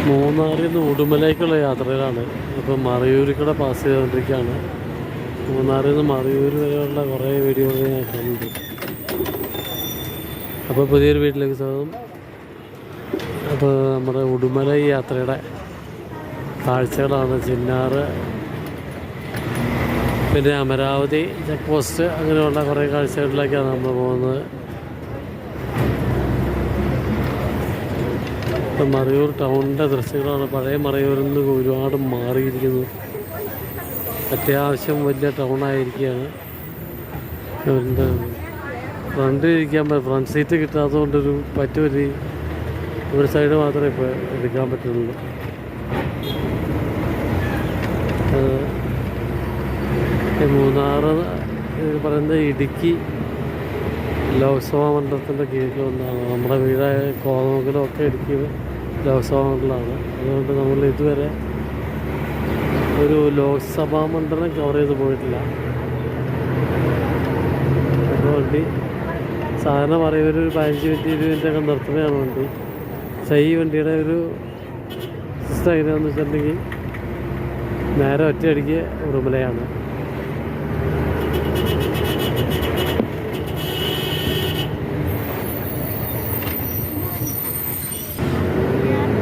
മൂന്നാറിൽ നിന്ന് ഉടുമലയ്ക്കുള്ള യാത്രയിലാണ്. ഇപ്പോൾ മറയൂരിൽ കൂടെ പാസ് ചെയ്തുകൊണ്ടിരിക്കുകയാണ്. മൂന്നാറിൽ നിന്ന് മറയൂർ വരെയുള്ള കുറേ വീഡിയോകൾ ഞാൻ കണ്ടു. അപ്പോൾ പുതിയൊരു വീട്ടിലേക്ക് സ്വാഗതം. അപ്പോൾ നമ്മുടെ ഉടുമല യാത്രയുടെ കാഴ്ചകളാണ്. ചിന്നാറ്, പിന്നെ അമരാവതി ചെക്ക് പോസ്റ്റ്, അങ്ങനെയുള്ള കുറേ കാഴ്ചകളിലേക്കാണ് നമ്മൾ പോകുന്നത്. ഇപ്പം മറയൂർ ടൗണിൻ്റെ ദൃശ്യങ്ങളാണ്. പഴയ മറയൂരിൽ നിന്ന് ഒരുപാട് മാറിയിരിക്കുന്നു. അത്യാവശ്യം വലിയ ടൗണായിരിക്കുകയാണ്. ഫ്രണ്ടിലിരിക്കാൻ ഫ്രണ്ട് സീറ്റ് കിട്ടാത്തതുകൊണ്ടൊരു ഒരു സൈഡ് മാത്രമേ ഇപ്പോൾ എടുക്കാൻ പറ്റുള്ളൂ. മൂന്നാറ് പറയുന്നത് ഇടുക്കി ലോക്സഭാ മണ്ഡലത്തിൻ്റെ കീഴിലൊന്നാണ്. നമ്മുടെ വീടായ കോതമംഗലമൊക്കെ ഇടുക്കി ലോക്സഭാ മണ്ഡലമാണ്. അതുകൊണ്ട് നമ്മൾ ഇതുവരെ ഒരു ലോക്സഭാ മണ്ഡലം കവർ ചെയ്ത് പോയിട്ടില്ല. അതുകൊണ്ട് സാധാരണ പറയുന്ന ഒരു 15 മിനിറ്റ് 20 മിനിറ്റൊക്കെ നിർത്തുന്നതാണ് വണ്ടി. പക്ഷേ ഈ വണ്ടിയുടെ ഒരു സിസ്റ്റം എങ്ങനെയാണെന്ന് വെച്ചിട്ടുണ്ടെങ്കിൽ നേരെ ഒറ്റയടിക്ക് ഉടുമലയാണ്.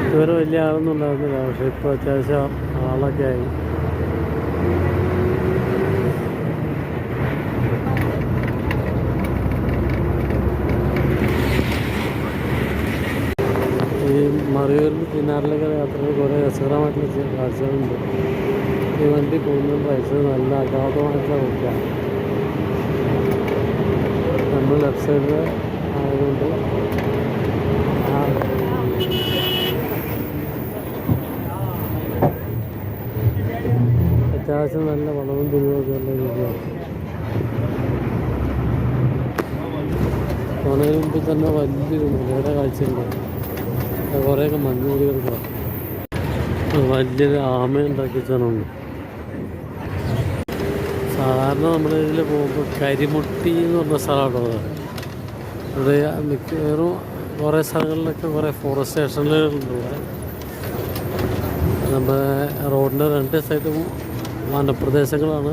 ഇതുവരെ വലിയ ആളൊന്നും ഉണ്ടായിരുന്നില്ല, പക്ഷെ ഇപ്പോൾ അത്യാവശ്യം ആളൊക്കെ ആയി. ഈ മറയൂരിൽ ചിന്നാറിലൊക്കെ യാത്രകൾ കുറേ രസകരമായിട്ടുള്ള കാഴ്ചകളുണ്ട്. ഈ വണ്ടി പോകുന്ന പ്രൈസ് നല്ല അഗാധമായിട്ടുള്ള റൂട്ടാണ്. നമ്മൾ ലെഫ്റ്റ് സൈഡിൽ ആയതുകൊണ്ട് അത്യാവശ്യം നല്ല വളവും തിരിവൊക്കെ ഉള്ള രീതിയാണ്. പോകുന്നതിന് മുമ്പ് തന്നെ വലിയൊരു മലയുടെ കാഴ്ചയുണ്ട്. കുറേയൊക്കെ മഞ്ഞ് കൂടി കിടക്കുക. വലിയൊരു ആമ ഉണ്ടാക്കി വെച്ചാലുണ്ട്. സാധാരണ നമ്മുടെ ഇതിൽ പോകുമ്പോൾ കരിമുട്ടി എന്ന് പറഞ്ഞ സ്ഥലമാണ്. ഇവിടെ മിക്കവാറും കുറേ സ്ഥലങ്ങളിലൊക്കെ കുറേ ഫോറസ്റ്റ് സ്റ്റേഷനുകളുണ്ട്. ഇവിടെ നമ്മുടെ റോഡിൻ്റെ 2 സൈഡും വനപ്രദേശങ്ങളാണ്.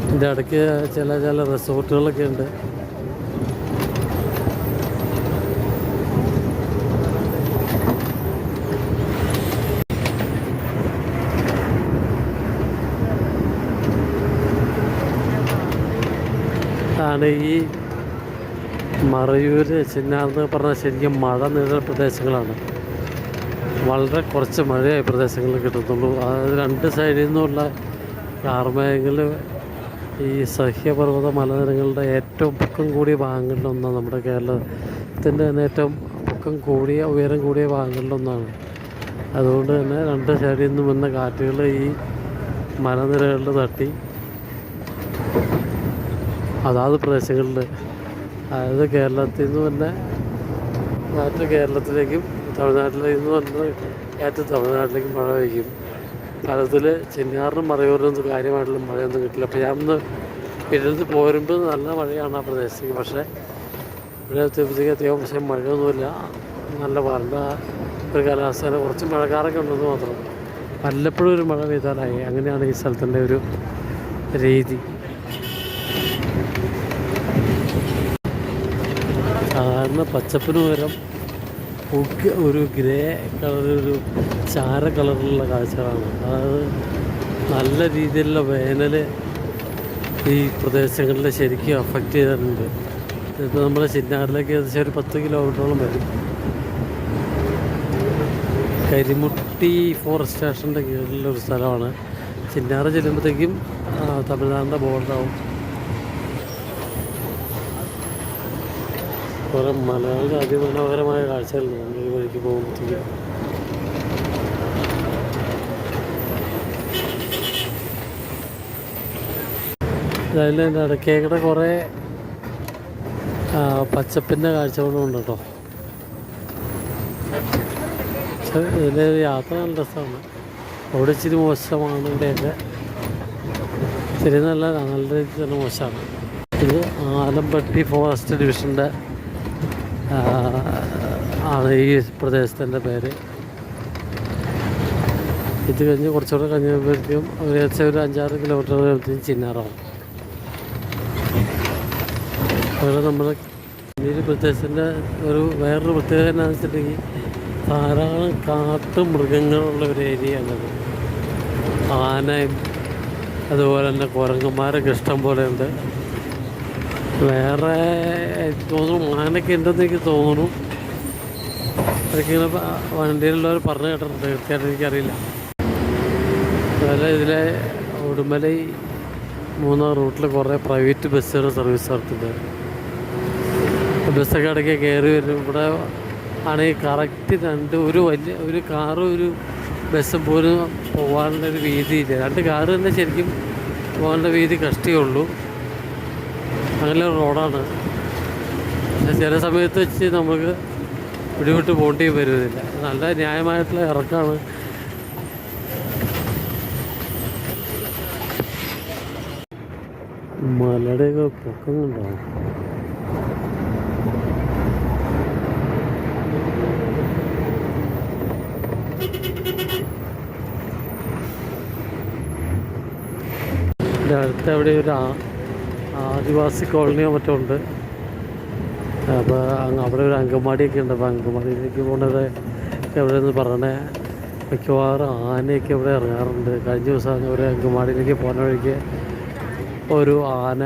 ഇതിൻ്റെ ഇടയ്ക്ക് ചില റിസോർട്ടുകളൊക്കെ ഉണ്ട്. ആണ് ഈ മറയൂർ ചിന്നാർന്ന് പറഞ്ഞാൽ ശരിക്കും മഴ നിഴൽ പ്രദേശങ്ങളാണ്. വളരെ കുറച്ച് മഴയായി പ്രദേശങ്ങളിൽ കിട്ടുന്നുള്ളൂ. അതായത് 2 സൈഡിൽ നിന്നുള്ള കാർമേഘങ്ങൾ ഈ സഹ്യപർവ്വത മലനിരകളുടെ ഏറ്റവും പൊക്കം കൂടിയ ഭാഗങ്ങളിലൊന്നാണ്. നമ്മുടെ കേരളത്തിൻ്റെ തന്നെ ഏറ്റവും ഉയരം കൂടിയ ഭാഗങ്ങളിലൊന്നാണ്. അതുകൊണ്ട് തന്നെ 2 സൈഡിൽ നിന്നും വന്ന കാറ്റുകൾ ഈ മലനിരകളിൽ തട്ടി അതാത് പ്രദേശങ്ങളിൽ, അതായത് കേരളത്തിൽ നിന്ന് തന്നെ കാറ്റ് കേരളത്തിലേക്കും തമിഴ്നാട്ടിൽ നിന്ന് വന്ന് കാറ്റ് തമിഴ്നാട്ടിലേക്കും മഴ വയ്ക്കും. കാലത്തിൽ ചിന്നാറിനും മറയൂരിനും കാര്യമായിട്ടുള്ള മഴയൊന്നും കിട്ടില്ല. അപ്പോൾ ഞാൻ ഒന്ന് വീട്ടിൽ പോരുമ്പോൾ നല്ല മഴയാണ് ആ പ്രദേശത്തേക്ക്. പക്ഷേ ഇവിടെ എത്തിയപ്പോഴത്തേക്ക് അത്യാവശ്യം മഴയൊന്നുമില്ല. നല്ല ഒരു കാലാവസ്ഥ, കുറച്ച് മഴക്കാരൊക്കെ ഉണ്ടെന്ന് മാത്രം. വല്ലപ്പോഴും ഒരു മഴ പെയ്താലായി. അങ്ങനെയാണ് ഈ സ്ഥലത്തിൻ്റെ ഒരു രീതി. സാധാരണ പച്ചപ്പിന് പകരം ഒരു ഗ്രേ കളറൊരു ചാര കളറിലുള്ള കാഴ്ചകളാണ്. അതായത് നല്ല രീതിയിലുള്ള വേനൽ ഈ പ്രദേശങ്ങളിൽ ശരിക്കും അഫക്റ്റ് ചെയ്തിട്ടുണ്ട്. ഇപ്പോൾ നമ്മൾ ചിന്നാറിലേക്ക് ഏകദേശം ഒരു 10 കിലോമീറ്ററോളം വരും. കരിമുട്ടി ഫോറസ്റ്റ് സ്റ്റേഷൻ്റെ കീഴിലുള്ളൊരു സ്ഥലമാണ്. ചിന്നാറ് ചെല്ലുമ്പോഴത്തേക്കും തമിഴ്നാടിൻ്റെ ബോർഡറാവും. കുറേ മലകളുടെ അതിമനോഹരമായ കാഴ്ചകളുണ്ട് നമ്മൾ ഈ വഴിക്ക് പോകുമ്പോഴത്തേക്കും. അതിൻ്റെ ഇടയ്ക്കേക്കടെ കുറേ പച്ചപ്പിൻ്റെ കാഴ്ചകളും ഉണ്ട് കേട്ടോ. പക്ഷേ ഇതിൻ്റെ യാത്ര നല്ല രസമാണ്. അവിടെ ഇച്ചിരി മോശമാണ്. ഇവിടെയൊക്കെ ശരി നല്ല രീതിയിൽ തന്നെ മോശമാണ്. ഇത് ആലമ്പട്ടി ഫോറസ്റ്റ് ഡിവിഷൻ്റെ ആണ് ഈ പ്രദേശത്തിൻ്റെ പേര്. ഇത് കഴിഞ്ഞ് കുറച്ചുകൂടെ കഴിഞ്ഞപ്പോഴേക്കും ഏകദേശം ഒരു 5-6 കിലോമീറ്റർ കഴിയുമ്പോഴത്തേക്കും ചിന്നാറാവും. അതുപോലെ നമ്മുടെ ഈ പ്രദേശത്തിൻ്റെ വേറൊരു പ്രത്യേകത എന്താണെന്ന് വെച്ചിട്ടുണ്ടെങ്കിൽ ധാരാളം കാട്ടുമൃഗങ്ങളുള്ള ഒരു ഏരിയയാണത്. ആനയും അതുപോലെ തന്നെ കുരങ്ങന്മാരൊക്കെ ഇഷ്ടം പോലെ ഉണ്ട്. വേറെ തോന്നുന്നു ആനയൊക്കെ ഉണ്ടെന്ന് എനിക്ക് തോന്നുന്നു. അതൊക്കെ ഇങ്ങനെ വണ്ടിയിലുള്ളവർ പറഞ്ഞു കേട്ടിട്ടുണ്ട്, തീർച്ചയായിട്ടും എനിക്കറിയില്ല. അതുപോലെ ഇതിലെ ഉടുമലൈ മൂന്നാർ റൂട്ടിൽ കുറേ പ്രൈവറ്റ് ബസ്സുകൾ സർവീസ് നടത്തുന്നുണ്ട്. ബസ്സൊക്കെ ഇടയ്ക്ക് കയറി വരും. ഇവിടെ ആണെങ്കിൽ കറക്റ്റ് ഒരു കാറും ഒരു ബസ്സും പോലും പോകാനുള്ളൊരു വീതിയില്ല. 2 കാറ് തന്നെ ശരിക്കും പോകാനുള്ള വീതി കഷ്ടിയുള്ളൂ. അങ്ങനെ റോഡാണ്. പക്ഷേ ചില സമയത്ത് വെച്ച് നമുക്ക് പിടിവിട്ട് പോകേണ്ടി വരുന്നില്ല. നല്ല ന്യായമായിട്ടുള്ള ഇറക്കമാണ്. മലയുടെയൊക്കെ പൊക്കം കൊണ്ടാണ്. അടുത്ത അവിടെ ഒരു ആദിവാസി കോളനിയോ മറ്റോ ഉണ്ട്. അപ്പോൾ അവിടെ ഒരു അങ്കമാടിയൊക്കെ ഉണ്ട്. അപ്പോൾ അങ്കമാടിയിലേക്ക് പോകുന്നത് എവിടെ നിന്ന് പറയണേ, മിക്കവാറും ആനയൊക്കെ ഇവിടെ ഇറങ്ങാറുണ്ട്. കഴിഞ്ഞ ദിവസം ഒരു അങ്കമാടിയിലേക്ക് പോകുന്ന വഴിക്ക് ഒരു ആന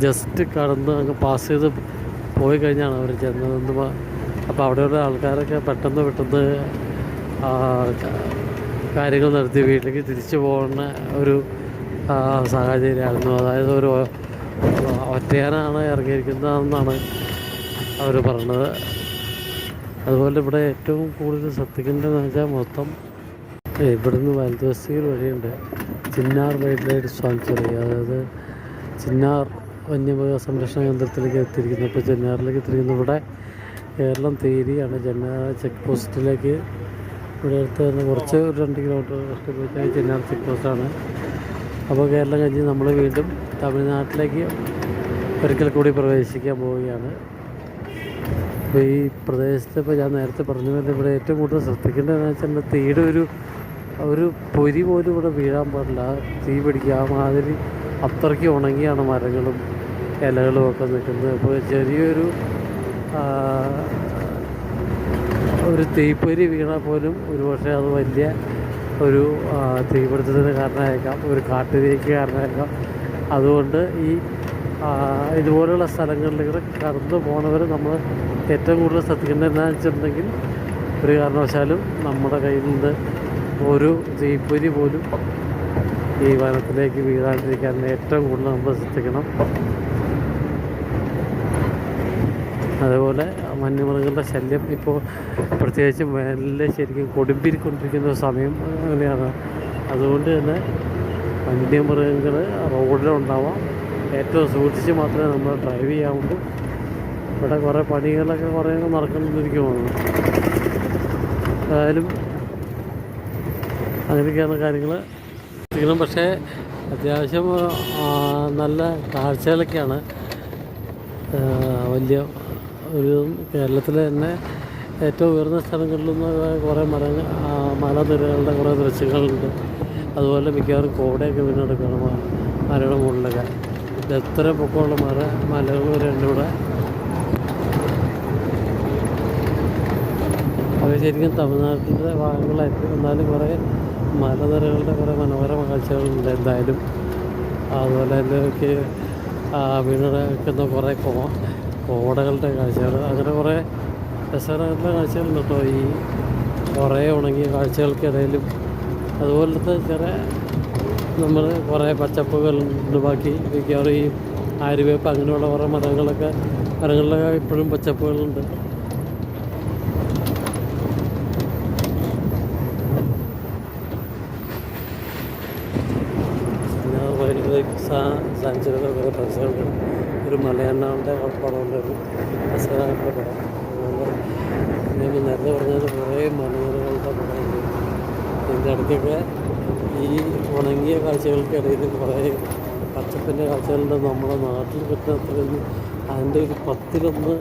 ജസ്റ്റ് കടന്ന് അങ്ങ് പാസ് ചെയ്ത് പോയി കഴിഞ്ഞാണ് അവർ ചെന്നതെന്ന്. അപ്പോൾ അവിടെയുള്ള ആൾക്കാരൊക്കെ പെട്ടെന്ന് കാര്യങ്ങൾ നടത്തി വീട്ടിലേക്ക് തിരിച്ചു പോകുന്ന ഒരു സാഹചര്യമായിരുന്നു. അതായത് ഒരു ഒറ്റയാനാണ് ഇറങ്ങിയിരിക്കുന്നതെന്നാണ് അവർ പറഞ്ഞത്. അതുപോലെ ഇവിടെ ഏറ്റവും കൂടുതൽ ശ്രദ്ധിക്കേണ്ടതെന്ന് വെച്ചാൽ മൊത്തം ഇവിടുന്ന് വലതുവശയിൽ വഴിയുണ്ട് ചിന്നാർ വൈൽഡ് ലൈഫ് സാങ്ച്വറി, അതായത് ചിന്നാർ വന്യമൃഗ സംരക്ഷണ കേന്ദ്രത്തിലേക്ക് എത്തിയിരിക്കുന്നു. ഇപ്പോൾ ചിന്നാറിലേക്ക് എത്തിയിരിക്കുന്നു. ഇവിടെ കേരളം തീരിയാണ്. ചിന്നാർ ചെക്ക് പോസ്റ്റിലേക്ക് ഇവിടെ അടുത്ത് തന്നെ കുറച്ച് ഒരു 2 കിലോമീറ്റർ പോയി ചിന്നാർ ചെക്ക് പോസ്റ്റാണ്. അപ്പോൾ കേരളം കഴിഞ്ഞ് നമ്മൾ വീണ്ടും തമിഴ്നാട്ടിലേക്ക് ഒരിക്കൽ കൂടി പ്രവേശിക്കാൻ പോവുകയാണ്. അപ്പോൾ ഈ പ്രദേശത്ത് ഇപ്പോൾ ഞാൻ നേരത്തെ പറഞ്ഞു വരുന്നത് ഇവിടെ ഏറ്റവും കൂടുതൽ ശ്രദ്ധിക്കേണ്ടതെന്ന് വെച്ചാൽ തീയുടെ ഒരു പൊരി പോലും ഇവിടെ വീഴാൻ പാടില്ല. തീ പിടിക്കുക ആ മാതിരി അത്രയ്ക്ക് ഉണങ്ങിയാണ് മരങ്ങളും ഇലകളും ഒക്കെ നിൽക്കുന്നത്. അപ്പോൾ ചെറിയൊരു തീപ്പൊരി വീണാൽ പോലും ഒരുപക്ഷെ അത് വലിയ ഒരു തീപിടുത്തത്തിന് കാരണമായേക്കാം, ഒരു കാട്ടുതീക്ക് കാരണമായേക്കാം. അതുകൊണ്ട് ഇതുപോലുള്ള സ്ഥലങ്ങളിലൂടെ കടന്നു പോകുന്നവർ നമ്മൾ ഏറ്റവും കൂടുതൽ ശ്രദ്ധിക്കേണ്ടത് എന്താണെന്ന് വെച്ചിട്ടുണ്ടെങ്കിൽ ഒരു കാരണവശാലും നമ്മുടെ കയ്യിൽ നിന്ന് ഒരു തീപ്പൊരി പോലും ഈ വനത്തിലേക്ക് വീഴാണ്ടിരിക്കാൻ ഏറ്റവും കൂടുതൽ നമ്മൾ ശ്രദ്ധിക്കണം. അതുപോലെ വന്യമൃഗങ്ങളുടെ ശല്യം ഇപ്പോൾ പ്രത്യേകിച്ചും വേനലിൽ ശരിക്കും കൊടുമ്പിരിക്കൊണ്ടിരിക്കുന്ന സമയം അങ്ങനെയാണ്. അതുകൊണ്ട് തന്നെ വന്യമൃഗങ്ങൾ റോഡിലുണ്ടാവാം. ഏറ്റവും സൂക്ഷിച്ച് മാത്രമേ നമ്മൾ ഡ്രൈവ് ചെയ്യാവുള്ളൂ. ഇവിടെ കുറേ പണികളൊക്കെ കുറേ നടക്കുന്നിരിക്കുവാണ്. ഏതായാലും അങ്ങനെയൊക്കെയാണ് കാര്യങ്ങൾ ചെയ്യണം. പക്ഷേ അത്യാവശ്യം നല്ല കാഴ്ചകളൊക്കെയാണ്. വലിയ ഒരു കേരളത്തിലെ തന്നെ ഏറ്റവും ഉയർന്ന സ്ഥലങ്ങളിൽ നിന്ന് കുറേ മലനിരകളുടെ കുറേ ദൃശ്യങ്ങളുണ്ട്. അതുപോലെ മിക്കവാറും കോടയൊക്കെ വീണെടുക്കുകയാണ് മലയുടെ മുകളിലൊക്കെ. എത്ര പൊക്കമുള്ള മലകൾ വരെ ഉണ്ട് ഇവിടെ. അത് ശരിക്കും തമിഴ്നാട്ടിൻ്റെ ഭാഗങ്ങളായിരിക്കും. എന്നാലും കുറേ മലനിരകളുടെ കുറേ മനോഹര കാഴ്ചകളുണ്ട് എന്തായാലും. അതുപോലെ തന്നെ വീണെടുക്കുന്ന കുറേ കോടകളുടെ കാഴ്ചകൾ, അങ്ങനെ കുറേ രസകരമായിട്ടുള്ള കാഴ്ചകളുണ്ട് കേട്ടോ. ഈ കുറേ ഉണങ്ങിയ കാഴ്ചകൾക്കിടയിലും അതുപോലത്തെ നമ്മൾ കുറേ പച്ചപ്പുകളുണ്ട്. ബാക്കി മിക്കവാറും ഈ ആര്യവേപ്പ് അങ്ങനെയുള്ള കുറേ മരങ്ങളിലൊക്കെ ഇപ്പോഴും പച്ചപ്പുകളുണ്ട്. സാഞ്ചുറികൾ കുറേ പരിസരമുണ്ട്. ഒരു മലയണ്ണാൻ്റെ പടമുണ്ട്, ഒരു രസകരമായിട്ടുള്ള പടം. അതുപോലെ ഞാൻ നേരത്തെ പറഞ്ഞത് കുറേ മലനിരകളുടെ പടമുണ്ട്. ഇതിൻ്റെ ഇടയ്ക്കൊക്കെ ഈ ഉണങ്ങിയ കാഴ്ചകൾക്കിടയിൽ കുറേ പച്ചപ്പിൻ്റെ കാഴ്ചകളുണ്ട്. നമ്മുടെ നാട്ടിൽ കിട്ടുന്നത്രയൊന്നും അതിൻ്റെ ഒരു 10-1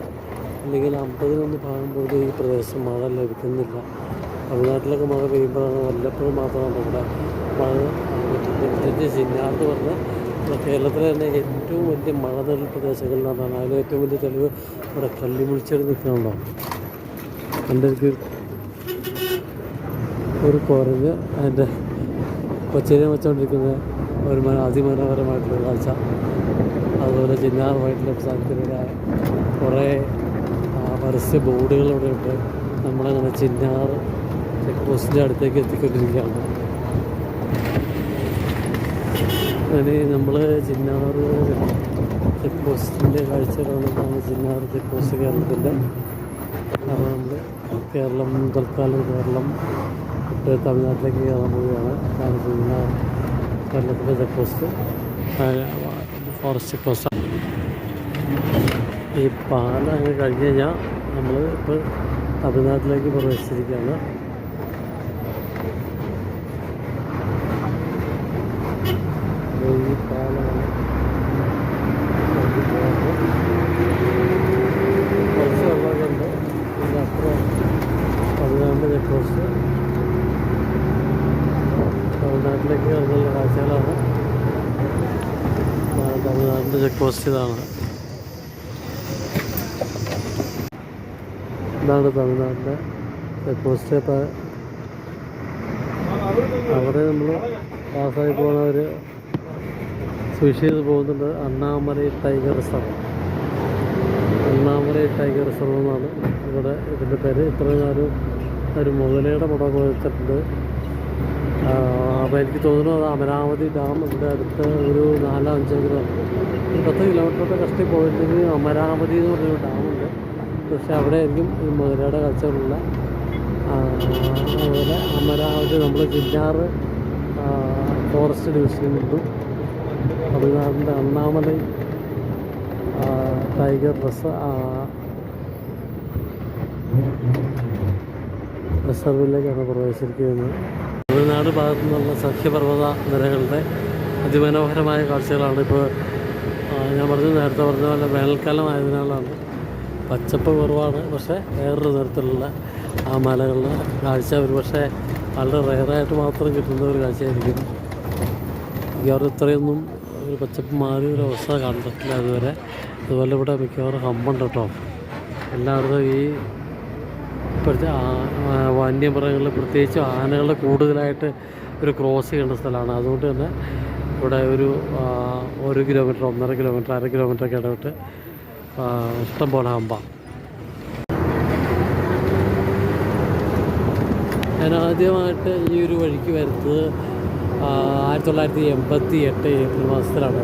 അല്ലെങ്കിൽ 50-1 ഭാഗം പോലും ഈ പ്രദേശം മഴ ലഭിക്കുന്നില്ല. തമിഴ്നാട്ടിലൊക്കെ മഴ പെയ്യുമ്പോഴാണ് വല്ലപ്പോഴും മാത്രമാണ് ഇവിടെ മഴ പറ്റുന്നത്. പ്രത്യേകിച്ച് ചിന്നാർ എന്ന് പറഞ്ഞാൽ കേരളത്തിലെ തന്നെ ഏറ്റവും വലിയ മഴ നിഴൽ പ്രദേശങ്ങളിലാണ്. അതിൽ ഏറ്റവും വലിയ തെളിവ് ഇവിടെ കള്ളിമുൾച്ചെടി നിൽക്കുന്നുണ്ടോ. എൻ്റെ ഒരു കുരങ്ങ് അതിൻ്റെ കൊച്ചിനെ വെച്ചുകൊണ്ടിരിക്കുന്ന ഒരു അതിമനോഹരമായിട്ടുള്ള കാഴ്ച. അതുപോലെ ചിന്നാർ വൈൽഡ് ലൈഫ് സാങ്ച്വറിയുടെ കുറേ പരസ്യ ബോർഡുകൾ ഇവിടെ ഉണ്ട്. നമ്മളങ്ങനെ ചിന്നാർ ചെക്ക് പോസ്റ്റിൻ്റെ അടുത്തേക്ക് എത്തിക്കൊണ്ടിരിക്കുകയാണ്. അങ്ങനെ നമ്മൾ ചിന്നാർ ചെക്ക് പോസ്റ്റിൻ്റെ കാഴ്ചകളാണ്. ചിന്നാർ ചെക്ക് പോസ്റ്റ് കേരളത്തിൻ്റെ. കാരണം നമ്മൾ കേരളം തൽക്കാലം കേരളം വിട്ട് തമിഴ്നാട്ടിലേക്ക് കയറാൻ പോവുകയാണ്. അതാണ് ചിന്നാർ കേരളത്തിൻ്റെ check post, forest check post. ഈ പാലം അങ്ങ് കഴിഞ്ഞ് കഴിഞ്ഞാൽ നമ്മൾ ഇപ്പോൾ തമിഴ്നാട്ടിലേക്ക് പ്രവേശിച്ചിരിക്കുകയാണ്. ഈ പാലമാണ് കുറച്ച് വെള്ളമൊക്കെ ഉണ്ട്. ഇതിനപ്പുറം തമിഴ്നാടിൻ്റെ ചെക്ക് പോസ്റ്റ്. തമിഴ്നാട്ടിലേക്ക് ഇറങ്ങുന്ന കാഴ്ചകളാണ്. തമിഴ്നാടിൻ്റെ ചെക്ക് പോസ്റ്റ് ഇതാണ്. ഇതാണ് തമിഴ്നാടിൻ്റെ ചെക്ക് പോസ്റ്റ്. ഇപ്പോൾ അവിടെ നമ്മൾ പാസ്സായി പോകുന്നവർ സ്വിഷ് ചെയ്ത് പോകുന്നുണ്ട്. Annamalai tiger reserve. Annamalai tiger reserve എന്നാണ് ഇവിടെ ഇതിൻ്റെ പേര്. ഇത്രയും ഒരു മുതലയുടെ പടം വെച്ചിട്ടുണ്ട്. അപ്പോൾ എനിക്ക് തോന്നുന്നു അത് അമരാവതി ഡാം ഇവിടെ അടുത്ത് ഒരു 4-5 10 കിലോമീറ്ററൊക്കെ കഷ്ടി പോയിട്ടുണ്ടെങ്കിൽ അമരാവതി എന്ന് പറഞ്ഞൊരു ഡാമുണ്ട്. പക്ഷെ അവിടെ ആയിരിക്കും ഈ മുതലയുടെ കാഴ്ചകളുള്ള. അതുപോലെ അമരാവതി നമ്മൾ ചിന്നാർ ഫോറസ്റ്റ് ഡിവിഷനിൽ നിന്നും തമിഴ്നാടിൻ്റെ അണ്ണാമലൈ ടൈഗർ റിസർവിലേക്കാണ് പ്രവേശിക്കുന്നത്. തമിഴ്നാട് ഭാഗത്തു നിന്നുള്ള സഖ്യപർവ്വത നിരകളുടെ അതിമനോഹരമായ കാഴ്ചകളാണ്. ഇപ്പോൾ ഞാൻ നേരത്തെ പറഞ്ഞ പോലെ വേനൽക്കാലം ആയതിനാലാണ് പച്ചപ്പ് കുറവാണ്. പക്ഷേ വേറൊരു തരത്തിലുള്ള ആ മലകളുടെ കാഴ്ച ഒരു പക്ഷേ വളരെ റെയറായിട്ട് മാത്രം കിട്ടുന്ന ഒരു കാഴ്ചയായിരിക്കും. മിക്കവാറും ഇത്രയൊന്നും ഒരു പച്ചപ്പ് മാറി ഒരു അവസ്ഥ കണ്ടിട്ടില്ല അതുവരെ. അതുപോലെ ഇവിടെ മിക്കവാറും ഹമ്പുണ്ട് കേട്ടോ. എല്ലായിടത്തും ഈ ഇപ്പോഴത്തെ വന്യമൃഗങ്ങളിൽ പ്രത്യേകിച്ച് ആനകളെ കൂടുതലായിട്ട് ഒരു ക്രോസ് ചെയ്യേണ്ട സ്ഥലമാണ്. അതുകൊണ്ട് തന്നെ ഇവിടെ ഒരു 1 കിലോമീറ്റർ 1.5 കിലോമീറ്റർ 1/2 കിലോമീറ്ററൊക്കെ ഇടവിട്ട് ഇഷ്ടം പോലെ ഹമ്പ. ഞാൻ ആദ്യമായിട്ട് ഈ ഒരു വഴിക്ക് വരുന്നത് 1988 ഏപ്രിൽ മാസത്തിലാണ്.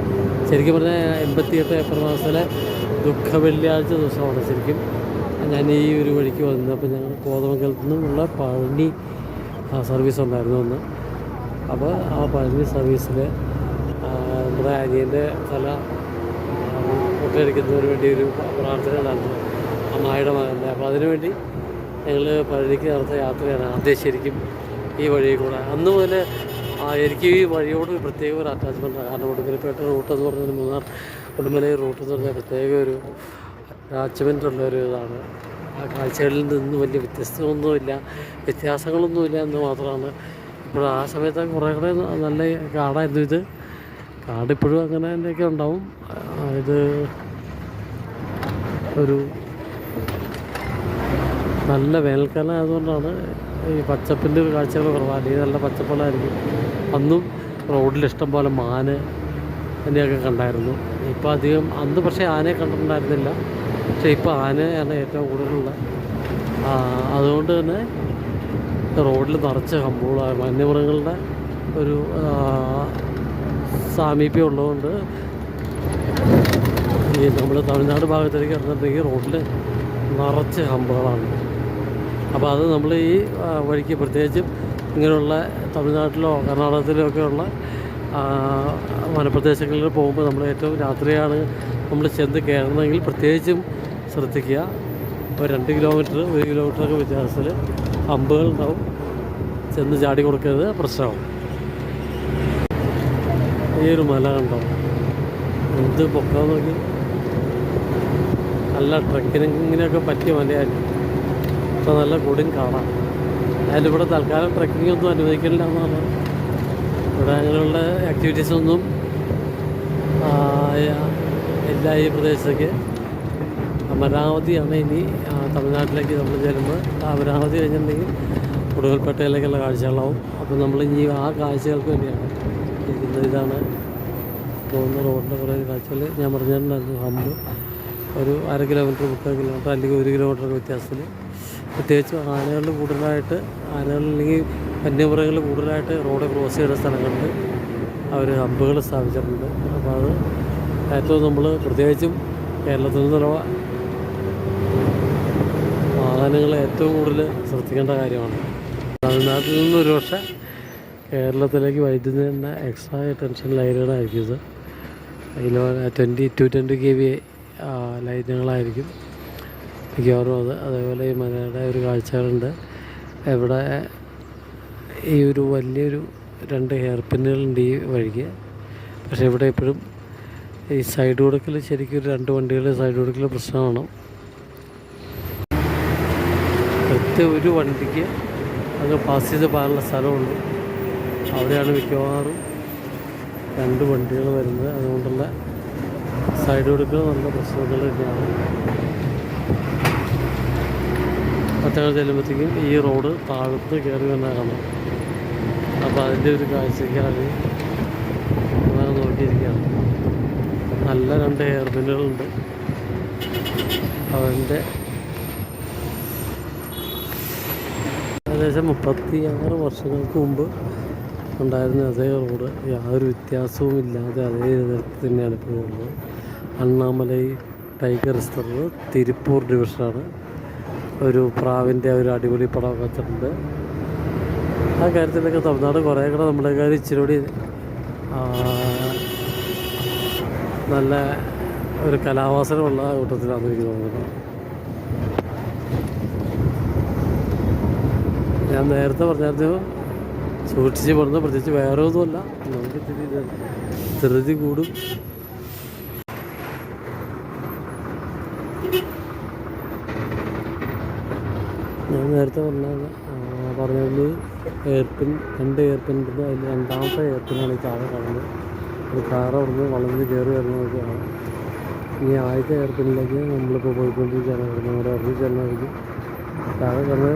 ശരിക്കും പറഞ്ഞാൽ 88 ഏപ്രിൽ മാസത്തിലെ ദുഃഖവെള്ളിയാഴ്ച ദിവസമാണ് ശരിക്കും ഞാൻ ഈ ഒരു വഴിക്ക് വന്നത്. അപ്പോൾ ഞങ്ങൾ കോതമംഗലത്തു നിന്നുള്ള പഴനി സർവീസ് ഉണ്ടായിരുന്നു ഒന്ന്. അപ്പോൾ ആ പഴനി സർവീസിൽ നമ്മുടെ അനിയൻ്റെ തല മുട്ടയടിക്കുന്നതിന് വേണ്ടി ഒരു പ്രാർത്ഥന നടന്നു അമ്മായിയുടെ മകൻ്റെ. അപ്പോൾ അതിനുവേണ്ടി ഞങ്ങൾ പഴനിക്ക് നടത്തിയ യാത്രയാണ് ആദ്യം ശരിക്കും ഈ വഴിയിൽ കൂടെ. അന്ന് മുതൽ എനിക്ക് ഈ വഴിയോട് പ്രത്യേക ഒരു അറ്റാച്ച്മെൻറ്റാണ്. കാരണം ഉടുമ്പലപ്പേട്ട റൂട്ട് എന്ന് പറഞ്ഞാൽ മൂന്നാർ ഉടുമ്പലൈ റൂട്ട് എന്ന് പറഞ്ഞാൽ പ്രത്യേക ഒരു അറ്റാച്ച്മെൻ്റ് ഉള്ളൊരു ഇതാണ്. ആ കാഴ്ചകളിൽ നിന്ന് വലിയ വ്യത്യാസങ്ങളൊന്നുമില്ല എന്ന് മാത്രമാണ്. ഇപ്പോൾ ആ സമയത്ത് കുറേ കൂടെ നല്ല കാടായിരുന്നു ഇത്. കാടിപ്പോഴും അങ്ങനെ തന്നെയൊക്കെ ഉണ്ടാവും. ഇത് ഒരു നല്ല വേനൽക്കാലം ആയതുകൊണ്ടാണ് ഈ പച്ചപ്പിൻ്റെ ഒരു കാഴ്ചകൾ കുറവാണ്. അല്ലെങ്കിൽ നല്ല പച്ചപ്പുള്ളായിരിക്കും. അന്നും റോഡിൽ ഇഷ്ടം പോലെ മാന് തന്നെയൊക്കെ കണ്ടായിരുന്നു. ഇപ്പോൾ അധികം അന്ന് പക്ഷേ ആനയെ കണ്ടിട്ടുണ്ടായിരുന്നില്ല. പക്ഷേ ഇപ്പോൾ ആനയാണ് ഏറ്റവും കൂടുതലുള്ള. അതുകൊണ്ട് തന്നെ റോഡിൽ നിറച്ച് ഹമ്പുകളായ വന്യമൃഗങ്ങളുടെ ഒരു സാമീപ്യം ഉള്ളതുകൊണ്ട് ഈ നമ്മൾ തമിഴ്നാട് ഭാഗത്തേക്ക് ഇറങ്ങിയിട്ടുണ്ടെങ്കിൽ റോഡിൽ നിറച്ച് ഹമ്പുകളാണ്. അപ്പോൾ അത് നമ്മൾ ഈ വഴിക്ക് പ്രത്യേകിച്ചും ഇങ്ങനെയുള്ള തമിഴ്നാട്ടിലോ കർണാടകത്തിലോ ഒക്കെയുള്ള വനപ്രദേശങ്ങളിൽ പോകുമ്പോൾ നമ്മൾ ഏറ്റവും രാത്രിയാണ് നമ്മൾ ചെന്ന് കയറണമെങ്കിൽ പ്രത്യേകിച്ചും ശ്രദ്ധിക്കുക. ഒരു 2 കിലോമീറ്റർ 1 കിലോമീറ്ററൊക്കെ വ്യത്യാസത്തിൽ ഹമ്പുകൾ ഉണ്ടാവും. ചെന്ന് ചാടി കൊടുക്കരുത്, പ്രശ്നമാവും. ഈ ഒരു മല കണ്ടോ, എന്ത് പൊക്കാൻ നോക്കി. നല്ല ട്രക്കിങ്ങിനൊക്കെ പറ്റിയ മലയായിരിക്കും. അപ്പോൾ നല്ല കൊടും കാണാം. അതിലിവിടെ തൽക്കാലം ട്രക്കിംഗ് ഒന്നും അനുവദിക്കില്ല എന്നാണ്. ഇവിടെ അങ്ങനെയുള്ള ആക്ടിവിറ്റീസൊന്നും ഇല്ല ഈ പ്രദേശത്തേക്ക്. അമരാവതിയാണ് ഇനി തമിഴ്നാട്ടിലേക്ക് നമ്മൾ ചെല്ലുമ്പോൾ. അമരാവതി കഴിഞ്ഞിട്ടുണ്ടെങ്കിൽ ഉടുകൽപ്പേട്ടയിലേക്കുള്ള കാഴ്ചകളാവും. അപ്പോൾ നമ്മൾ ഇനി ആ കാഴ്ചകൾക്ക് വേണ്ടിയാണ് ഇരിക്കുന്നത്. ഇതാണ് പോകുന്ന റോഡിൻ്റെ കുറേ കാഴ്ചകൾ. ഞാൻ പറഞ്ഞിട്ടുണ്ടായിരുന്നു, ഹമ്പ് ഒരു 1/2 കിലോമീറ്റർ 30 കിലോമീറ്റർ അല്ലെങ്കിൽ 1 കിലോമീറ്റർ വ്യത്യാസത്തിൽ. പ്രത്യേകിച്ച് ആനകളിൽ കൂടുതലായിട്ട് അല്ലെങ്കിൽ വന്യമൃഗങ്ങൾ കൂടുതലായിട്ട് റോഡ് ക്രോസ് ചെയ്യുന്ന സ്ഥലങ്ങളിൽ അവർ ഹമ്പുകൾ സ്ഥാപിച്ചിട്ടുണ്ട്. അപ്പോൾ അത് ഏറ്റവും നമ്മൾ പ്രത്യേകിച്ചും കേരളത്തിൽ നിന്നുള്ള വാഹനങ്ങൾ ഏറ്റവും കൂടുതൽ ശ്രദ്ധിക്കേണ്ട കാര്യമാണ്. തമിഴ്നാട്ടിൽ നിന്ന് ഒരു പക്ഷേ കേരളത്തിലേക്ക് വൈദ്യുതി തന്നെ എക്സ്ട്രാ ടെൻഷൻ ലൈനുകളായിരിക്കും ഇത്. 20 kV ലൈനുകളായിരിക്കും മിക്കവാറും അത്. അതേപോലെ ഈ മനയുടെ ഒരു കാഴ്ചകളുണ്ട്. ഇവിടെ ഈ ഒരു വലിയൊരു 2 ഹെയർ പിന്നുകളുണ്ട് ഈ വഴിക്ക്. പക്ഷേ ഇവിടെ എപ്പോഴും ഈ സൈഡ് കൊടുക്കൽ ശരിക്കും 2 വണ്ടികളുടെ സൈഡ് കൊടുക്കൽ പ്രശ്നമാണ്. ഒരു വണ്ടിക്ക് അങ്ങ് പാസ് ചെയ്ത് പോകാനുള്ള സ്ഥലമുള്ളൂ. അവിടെയാണ് മിക്കവാറും 2 വണ്ടികൾ വരുന്നത്. അതുകൊണ്ടുള്ള സൈഡ് കൊടുക്കൽ നല്ല പ്രശ്നങ്ങൾ തന്നെയാണ്. മറ്റങ്ങൾ ചെല്ലുമ്പോഴത്തേക്കും ഈ റോഡ് താഴത്ത് കയറി വന്നാൽ കാണാം. അപ്പോൾ അതിൻ്റെ ഒരു കാഴ്ചയ്ക്കാണ് അങ്ങനെ നോക്കിയിരിക്കുകയാണ്. നല്ല 2 ഹെയർ പിന്നുകളുണ്ട്. അതിൻ്റെ ഏകദേശം 36 വർഷങ്ങൾക്ക് മുമ്പ് ഉണ്ടായിരുന്ന അതേ റോഡ് യാതൊരു വ്യത്യാസവും ഇല്ലാതെ അതേ തരത്തിൽ തന്നെയാണ് ഇപ്പോൾ ഉള്ളത്. അണ്ണാമലൈ ടൈഗർ റിസർവ് തിരുപ്പൂർ ഡിവിഷനാണ്. ഒരു പ്രാവിൻ്റെ ഒരു അടിപൊളി പടമൊക്കെ വെച്ചിട്ടുണ്ട്. ആ കാര്യത്തിലൊക്കെ തമിഴ്നാട് കുറേ കൂടെ നമ്മളെക്കാൾ ഇച്ചിരി കൂടി നല്ല ഒരു കലാവാസനമുള്ള കൂട്ടത്തിലാണ് എനിക്ക് തോന്നുന്നത്. ഞാൻ നേരത്തെ പറഞ്ഞായിരുന്നു സൂക്ഷിച്ച് പറഞ്ഞത്, പ്രത്യേകിച്ച് വേറെ ഒന്നുമല്ല, നമുക്ക് ധൃതി കൂടും. ഞാൻ നേരത്തെ പറഞ്ഞത് എയർപിൻ 2 എയർപിൻ ഉണ്ട്. അതിൽ 2ാമത്തെ എയർപിന്നാണ് ഈ താഴെ കാണുന്നത്. ഒരു കാർ അവിടുന്ന് വളർന്ന് കയറി വരുന്നതൊക്കെയാണ്. ഇനി ആദ്യത്തെ എയർപിന്നിലേക്ക് നമ്മളിപ്പോൾ പോയിക്കൊണ്ടിരിക്കുകയാണ്. നമ്മുടെ ഇറങ്ങി ചെന്നായിരിക്കും താഴെ കണ്ട്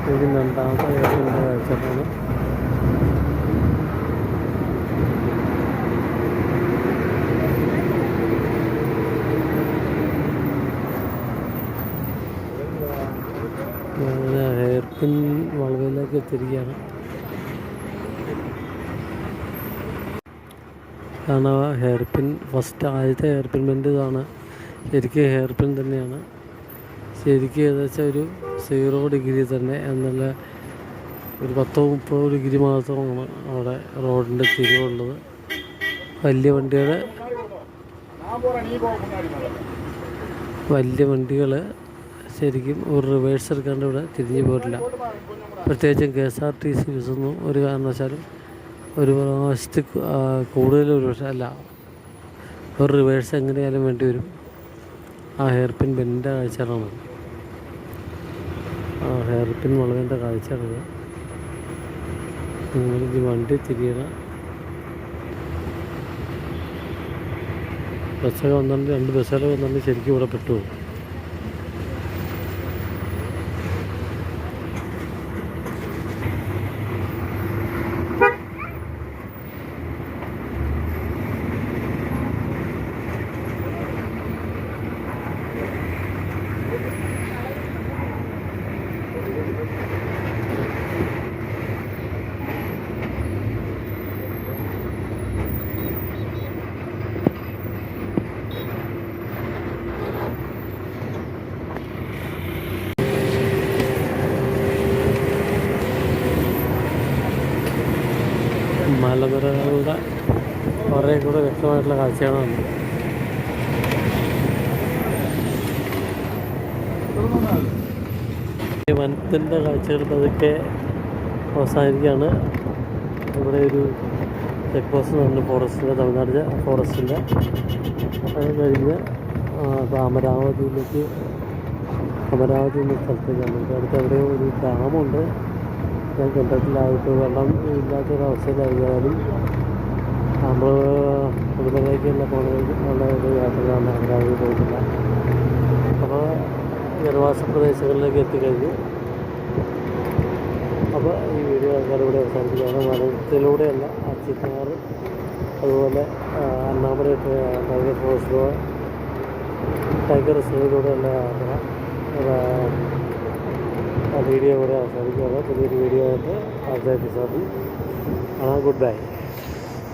2ാമത്തെ എയർപിന്നിൻ്റെ കാഴ്ചയാണ്. ഹെയർപിൻ വളവിലേക്ക് എത്തിയിരിക്കുകയാണ്. കാരണം ഹെയർപിൻ ഫസ്റ്റ് ആദ്യത്തെ ഹെയർപിൻ ബെൻഡ് ഇതാണ്. ശരിക്കും ഹെയർപിൻ തന്നെയാണ്. ശരിക്കും ഏകദേശം ഒരു 0 ഡിഗ്രി തന്നെ എന്നുള്ള ഒരു 10-30 ഡിഗ്രി മാത്രമാണ് അവിടെ റോഡിൻ്റെ തിരിവുള്ളത്. വലിയ വണ്ടികൾ ശരിക്കും ഒരു റിവേഴ്സ് എടുക്കാണ്ട് ഇവിടെ തിരിഞ്ഞു പോരില്ല. പ്രത്യേകിച്ചും KSRTC ബസ്സൊന്നും ഒരു കാരണവശാലും ഒരു പ്രാവശ്യത്ത് കൂടുതൽ ഒരു പക്ഷേ അല്ല, ഒരു റിവേഴ്സ് എങ്ങനെയായാലും വേണ്ടി വരും. ആ ഹെയർപിൻ ബെൻഡിൻ്റെ കാഴ്ചകളാണ്. ആ ഹെയർപിൻ വളവിൻ്റെ കാഴ്ചയാണത്. നിങ്ങൾക്ക് വണ്ടി തിരിയണം. ബസ്സൊക്കെ വന്നിട്ട് 2 ബസ്സുകൾ വന്നിട്ട് ശരിക്കും ഇവിടെ പെട്ടുപോകും. മലനിരകളുടെ കുറേ കൂടെ വ്യക്തമായിട്ടുള്ള കാഴ്ചകളാണ്. ഈ വനത്തിൻ്റെ കാഴ്ചകൾ പതുക്കെ അവസാനിക്കുകയാണ്. ഇവിടെ ഒരു ചെക്ക് പോസ്റ്റ് ഉണ്ട്, ഫോറസ്റ്റിൻ്റെ, തമിഴ്നാട് ഫോറസ്റ്റിൻ്റെ. അത് കഴിഞ്ഞ് അമരാവതിയിലേക്ക് അമരാവതി എന്ന സ്ഥലത്തേക്കാണ്. അടുത്ത് എവിടെയോ ഒരു ഡാമുണ്ട്, ഞാൻ കണ്ടിട്ടില്ല. ഇപ്പോൾ വെള്ളം ഇല്ലാത്തൊരവസ്ഥയിലായിരുന്നാലും നമ്മൾ കുടുംബത്തേക്കുള്ള ഉള്ള ഒരു യാത്രയാണ് അമരാവതി പോയിട്ടില്ല. അപ്പോൾ ജനവാസ പ്രദേശങ്ങളിലേക്ക് എത്തിക്കഴിഞ്ഞു. അപ്പോൾ ഈ വീഡിയോ ആൾക്കാരിവിടെ അവസാനിപ്പിക്കുകയാണ്. വനത്തിലൂടെയല്ല, ചിത്താർ അതുപോലെ അണ്ണാമലൈ ടൈഗർ ഫോറസ്റ്റ് ടൈഗർ റിസർവിലൂടെയുള്ള യാത്ര വീഡിയോ ഇവിടെ അവസാനിക്കുകയാണ്. പുതിയൊരു വീഡിയോ ആയിട്ട് അടുത്ത എപ്പിസോഡിൽ ഗുഡ് ബൈ.